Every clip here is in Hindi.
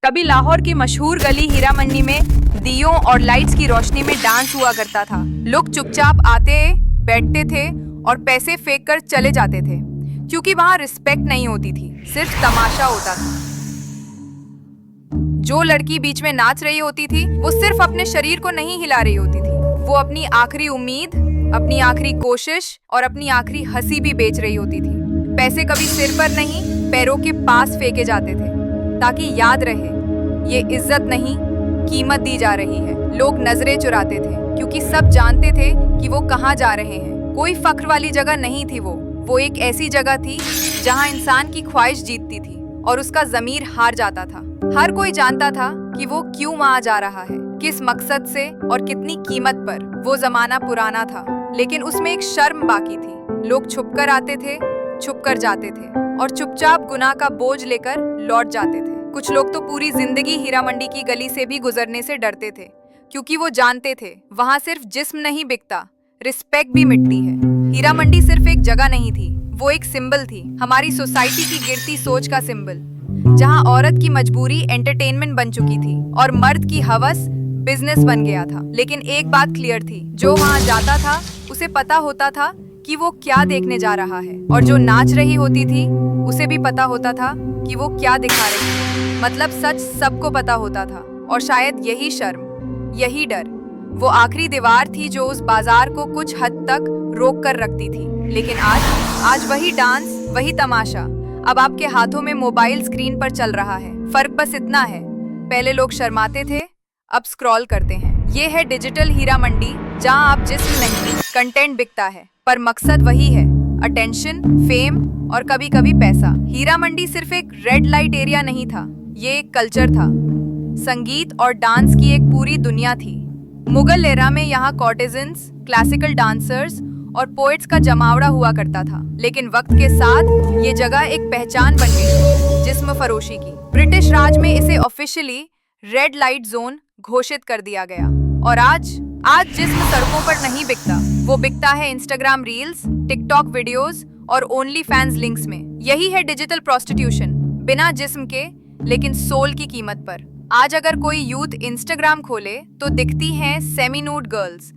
कभी लाहौर की मशहूर गली हीरा मंडी में दियों और लाइट्स की रोशनी में डांस हुआ करता था। लोग चुपचाप आते बैठते थे और पैसे फेंक कर चले जाते थे, क्योंकि वहां रिस्पेक्ट नहीं होती थी, सिर्फ तमाशा होता था। जो लड़की बीच में नाच रही होती थी वो सिर्फ अपने शरीर को नहीं हिला रही होती थी, वो अपनी आखिरी उम्मीद, अपनी आखिरी कोशिश और अपनी आखिरी हंसी भी बेच रही होती थी। पैसे कभी सिर पर नहीं, पैरों के पास फेंके जाते थे, ताकि याद रहे ये इज्जत नहीं, कीमत दी जा रही है। लोग नजरें चुराते थे, क्योंकि सब जानते थे कि वो कहाँ जा रहे हैं। कोई फख्र वाली जगह नहीं थी वो एक ऐसी जगह थी जहाँ इंसान की ख्वाहिश जीतती थी और उसका ज़मीर हार जाता था। हर कोई जानता था कि वो क्यों वहाँ जा रहा है, किस मकसद से और कितनी कीमत पर। वो जमाना पुराना था, लेकिन उसमें एक शर्म बाकी थी। लोग छुप कर आते थे, छुप कर जाते थे और चुपचाप गुनाह का बोझ लेकर लौट जाते थे। कुछ लोग तो पूरी जिंदगी हीरा मंडी की गली से भी गुजरने से डरते थे, क्योंकि वो जानते थे वहाँ सिर्फ जिस्म नहीं बिकता, रिस्पेक्ट भी मिटती है। हीरा मंडी सिर्फ एक जगह नहीं थी, वो एक सिंबल थी, हमारी सोसाइटी की गिरती सोच का सिंबल, जहाँ औरत की मजबूरी एंटरटेनमेंट बन चुकी थी और मर्द की हवस बिजनेस बन गया था। लेकिन एक बात क्लियर थी, जो वहाँ जाता था उसे पता होता था कि वो क्या देखने जा रहा है, और जो नाच रही होती थी उसे भी पता होता था कि वो क्या दिखा रही है। मतलब सच सबको पता होता था, और शायद यही शर्म, यही डर वो आखिरी दीवार थी जो उस बाजार को कुछ हद तक रोक कर रखती थी। लेकिन आज वही डांस, वही तमाशा अब आपके हाथों में मोबाइल स्क्रीन पर चल रहा है। फर्क बस इतना है, पहले लोग शर्माते थे, अब स्क्रॉल करते हैं। ये है डिजिटल हीरा मंडी, जहां आप जिस्म नहीं, कंटेंट बिकता है, पर मकसद वही है, अटेंशन, फेम और कभी कभी पैसा। हीरा मंडी सिर्फ एक रेड लाइट एरिया नहीं था, ये एक कल्चर था, संगीत और डांस की एक पूरी दुनिया थी। मुगल एरा में यहाँ कॉर्टिजन्स, क्लासिकल डांसर्स और पोएट्स का जमावड़ा हुआ करता था। लेकिन वक्त के साथ ये जगह एक पहचान बन गई, जिस्म फरोशी की। ब्रिटिश राज में इसे ऑफिशियली रेड लाइट जोन घोषित कर दिया गया। और आज जिस्म सड़कों पर नहीं बिकता, वो बिकता है इंस्टाग्राम रील्स, टिकटॉक वीडियोस और ओनली फैंस लिंक्स में। यही है डिजिटल प्रोस्टिट्यूशन, बिना जिस्म के लेकिन सोल की कीमत पर। आज अगर कोई यूथ इंस्टाग्राम खोले तो दिखती हैं सेमी नूड गर्ल्स।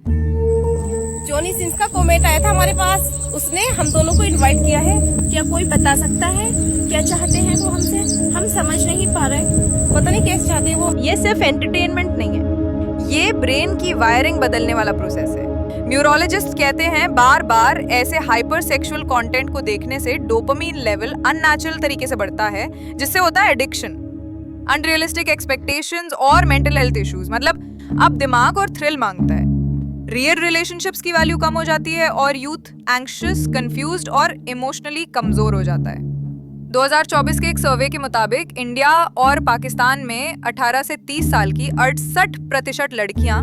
जॉनी सिंस का कमेंट आया था हमारे पास, उसने हम दोनों को इनवाइट किया है। क्या कोई बता सकता है क्या चाहते हैं वो हमसे? हम समझ नहीं पा रहे, पता नहीं कैसे चाहते हैं वो। ये सिर्फ एंटरटेनमेंट नहीं है, ये ब्रेन की वायरिंग बदलने वाला प्रोसेस है। न्यूरोलॉजिस्ट कहते हैं बार बार ऐसे हाइपर सेक्सुअल कंटेंट को देखने से डोपामीन लेवल अननेचुरल तरीके से बढ़ता है, जिससे होता है एडिक्शन, अनरियलिस्टिक एक्सपेक्टेशंस और मेंटल हेल्थ इश्यूज। मतलब अब दिमाग और थ्रिल मांगता है, रियल रिलेशनशिप्स की वैल्यू कम हो जाती है और यूथ एंग्शियस, कंफ्यूज्ड और इमोशनली कमजोर हो जाता है। 2024 के एक सर्वे के मुताबिक इंडिया और पाकिस्तान में 18 से 30 साल की 68% लड़कियां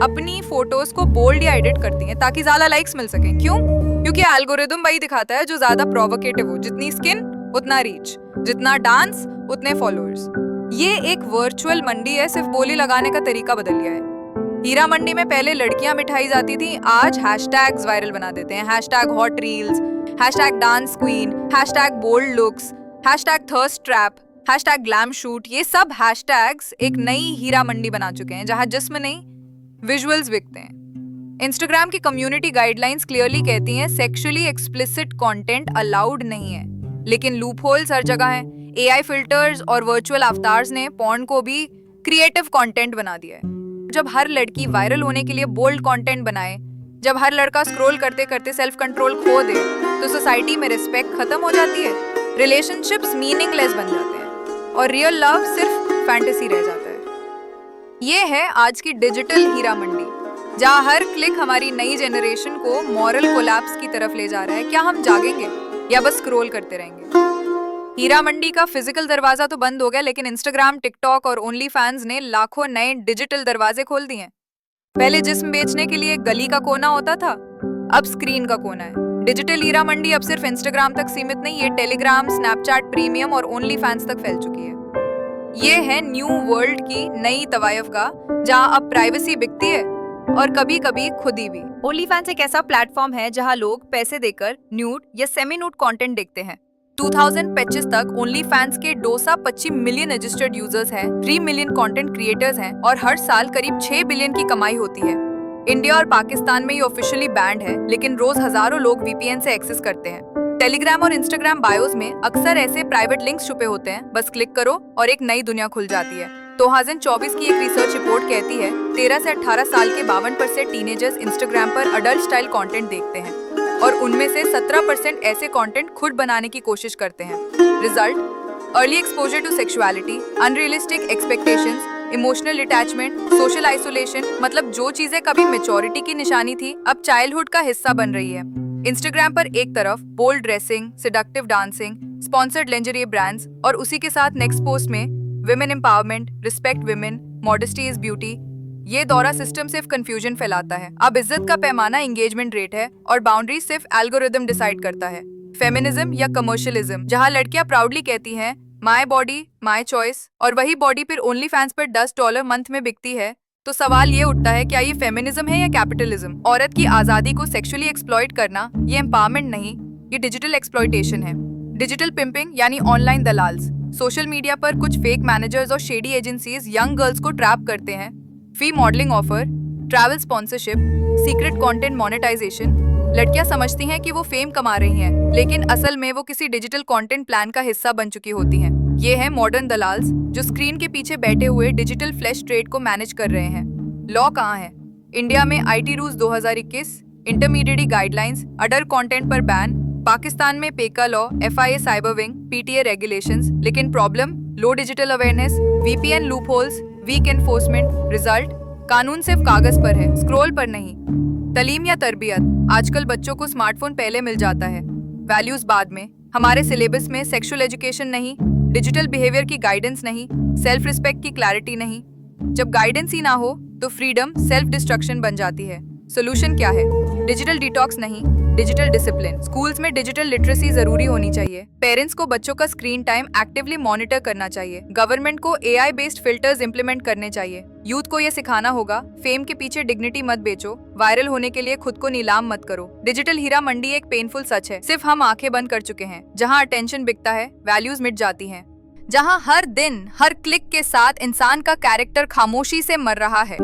अपनी फोटोज को बोल्ड या एडिट करती हैं, ताकि ज्यादा लाइक्स मिल सकें। क्यों? क्योंकि एल्गोरिदम वही दिखाता है जो ज्यादा प्रोवोकेटिव हो। जितनी स्किन उतना रीच, जितना डांस उतने फॉलोअर्स। ये एक वर्चुअल मंडी है, सिर्फ बोली लगाने का तरीका बदल गया है। हीरा मंडी में पहले लड़कियां मिठाई जाती थी, आज हैशटैग्स वायरल बना देते हैं। Hashtag hot reels, hashtag dance queen, hashtag bold looks, hashtag thirst trap, hashtag glam shoot. ये सब हैशटैग्स एक नई हीरा मंडी बना चुके हैं, जहां जिस्म नहीं विजुअल्स बिकते हैं। इंस्टाग्राम की कम्युनिटी गाइडलाइंस क्लियरली कहती हैं सेक्सुअली एक्सप्लिसिट कंटेंट अलाउड नहीं है, लेकिन लूपहोल्स हर जगह हैं। एआई फिल्टर्स और वर्चुअल अवतार्स ने पॉर्न को भी क्रिएटिव कंटेंट बना दिया है। जब हर लड़की वायरल होने के लिए बोल्ड कंटेंट बनाए, जब हर लड़का स्क्रॉल करते करते सेल्फ कंट्रोल खो दे, तो सोसाइटी में रिस्पेक्ट खत्म हो जाती है, रिलेशनशिप्स मीनिंगलेस बन जाते हैं और रियल लव सिर्फ फैंटेसी रह जाता है। ये है आज की डिजिटल हीरा मंडी, जहाँ हर क्लिक हमारी नई जनरेशन को मॉरल कोलैप्स की तरफ ले जा रहा है। क्या हम जागेंगे या बस स्क्रॉल करते रहेंगे? हीरा मंडी का फिजिकल दरवाजा तो बंद हो गया, लेकिन इंस्टाग्राम, टिकटॉक और ओनली फैंस ने लाखों नए डिजिटल दरवाजे खोल दिए हैं। पहले जिस्म बेचने के लिए गली का कोना होता था, अब स्क्रीन का कोना है। डिजिटल हीरा मंडी अब सिर्फ इंस्टाग्राम तक सीमित नहीं, ये टेलीग्राम, स्नैपचैट प्रीमियम और ओनली फैंस तक फैल चुकी है। ये है न्यू वर्ल्ड की नई तवायफगाह, जहां अब प्राइवेसी बिकती है और कभी कभी खुदी भी। ओनली फैंस एक ऐसा प्लेटफॉर्म है जहां लोग पैसे देकर न्यूड या सेमी न्यूड कंटेंट देखते हैं। 2025 तक ओनली फैंस के 225 मिलियन रजिस्टर्ड यूजर्स हैं, 3 मिलियन कंटेंट क्रिएटर्स हैं और हर साल करीब 6 बिलियन की कमाई होती है। इंडिया और पाकिस्तान में ये ऑफिशियली बैंड है, लेकिन रोज हजारों लोग वीपीएन से एक्सेस करते हैं। टेलीग्राम और इंस्टाग्राम बायोस में अक्सर ऐसे प्राइवेट लिंक्स छुपे होते हैं, बस क्लिक करो और एक नई दुनिया खुल जाती है। 2024 की एक रिसर्च रिपोर्ट कहती है 13 से 18 साल के 52% टीनेजर्स इंस्टाग्राम पर अडल्ट स्टाइल कंटेंट देखते हैं और उनमें से 17% ऐसे कंटेंट खुद बनाने की कोशिश करते हैं। Result: early exposure to sexuality, unrealistic expectations, emotional attachment, social isolation. मतलब जो चीजें कभी मैच्योरिटी की निशानी थी, अब चाइल्डहुड का हिस्सा बन रही है। इंस्टाग्राम पर एक तरफ bold dressing, seductive dancing, sponsored lingerie brands और उसी के साथ नेक्स्ट पोस्ट में women empowerment, respect women, modesty is beauty. ये दौरा सिस्टम सिर्फ कंफ्यूजन फैलाता है। अब इज्जत का पैमाना एंगेजमेंट रेट है और बाउंड्री सिर्फ एल्गोरिदम डिसाइड करता है। फेमिनिज्म या कमर्शियलिज्म, जहां लड़कियां प्राउडली कहती हैं माय बॉडी माय चॉइस और वही बॉडी फिर ओनली फैंस पर $10 मंथ में बिकती है, तो सवाल ये उठता है क्या ये फेमिनिज्म है या कैपिटलिज्म? औरत की आजादी को सेक्सुअली एक्सप्लॉइट करना ये एम्पावरमेंट नहीं, ये डिजिटल एक्सप्लॉइटेशन है। डिजिटल पिंपिंग यानी ऑनलाइन दलाल्स। सोशल मीडिया पर कुछ फेक मैनेजर्स और शेडी एजेंसीज यंग गर्ल्स को ट्रैप करते हैं। Free modelling offer, travel sponsorship, secret content monetisation. लड़कियां समझती हैं कि वो फेम कमा रही हैं, लेकिन असल में वो किसी डिजिटल कंटेंट प्लान का हिस्सा बन चुकी होती हैं। ये है मॉडर्न दलाल्स जो स्क्रीन के पीछे बैठे हुए डिजिटल फ्लैश ट्रेड को मैनेज कर रहे हैं। लॉ कहाँ है? इंडिया में IT rules 2021, intermediate guidelines, adult content पर बैन। पाकिस्तान में PECA law, FIA cyber wing, PTA regulations. लेकिन problem low digital awareness, VPN loopholes, weak enforcement. Result: कानून सिर्फ कागज पर है, स्क्रोल पर नहीं। तालीम या तरबियत, आजकल बच्चों को स्मार्टफोन पहले मिल जाता है, वैल्यूज बाद में। हमारे सिलेबस में सेक्सुअल एजुकेशन नहीं, डिजिटल बिहेवियर की गाइडेंस नहीं, सेल्फ रिस्पेक्ट की क्लैरिटी नहीं। जब गाइडेंस ही ना हो तो फ्रीडम सेल्फ डिस्ट्रक्शन बन जाती है। सोल्यूशन क्या है? डिजिटल डिटॉक्स नहीं, डिजिटल डिसिप्लिन। स्कूल्स में डिजिटल लिटरेसी जरूरी होनी चाहिए। पेरेंट्स को बच्चों का स्क्रीन टाइम एक्टिवली मॉनिटर करना चाहिए। गवर्नमेंट को एआई बेस्ड फिल्टर्स इंप्लीमेंट करने चाहिए। यूथ को ये सिखाना होगा फेम के पीछे डिग्निटी मत बेचो, वायरल होने के लिए खुद को नीलाम मत करो। डिजिटल हीरा मंडी एक पेनफुल सच है, सिर्फ हम आंखें बंद कर चुके हैं। जहाँ अटेंशन बिकता है, वैल्यूज मिट जाती हैं। जहाँ हर दिन हर क्लिक के साथ इंसान का कैरेक्टर खामोशी से मर रहा है।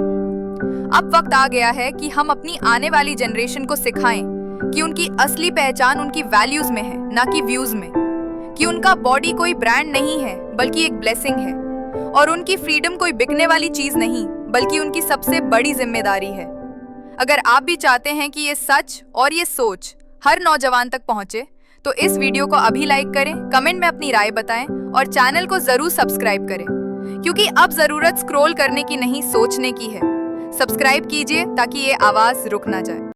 अब वक्त आ गया है कि हम अपनी आने वाली जनरेशन को सिखाएं कि उनकी असली पहचान उनकी वैल्यूज में है, ना कि व्यूज में। कि उनका बॉडी कोई ब्रांड नहीं है, बल्कि एक ब्लेसिंग है। और उनकी फ्रीडम कोई बिकने वाली चीज नहीं, बल्कि उनकी सबसे बड़ी जिम्मेदारी है। अगर आप भी चाहते हैं कि ये सच और ये सोच हर नौजवान तक पहुंचे, तो इस वीडियो को अभी लाइक करें, कमेंट में अपनी राय बताएं और चैनल को जरूर सब्सक्राइब करें, क्योंकि अब जरूरत स्क्रॉल करने की नहीं, सोचने की है। सब्सक्राइब कीजिए ताकि ये आवाज रुक ना जाए।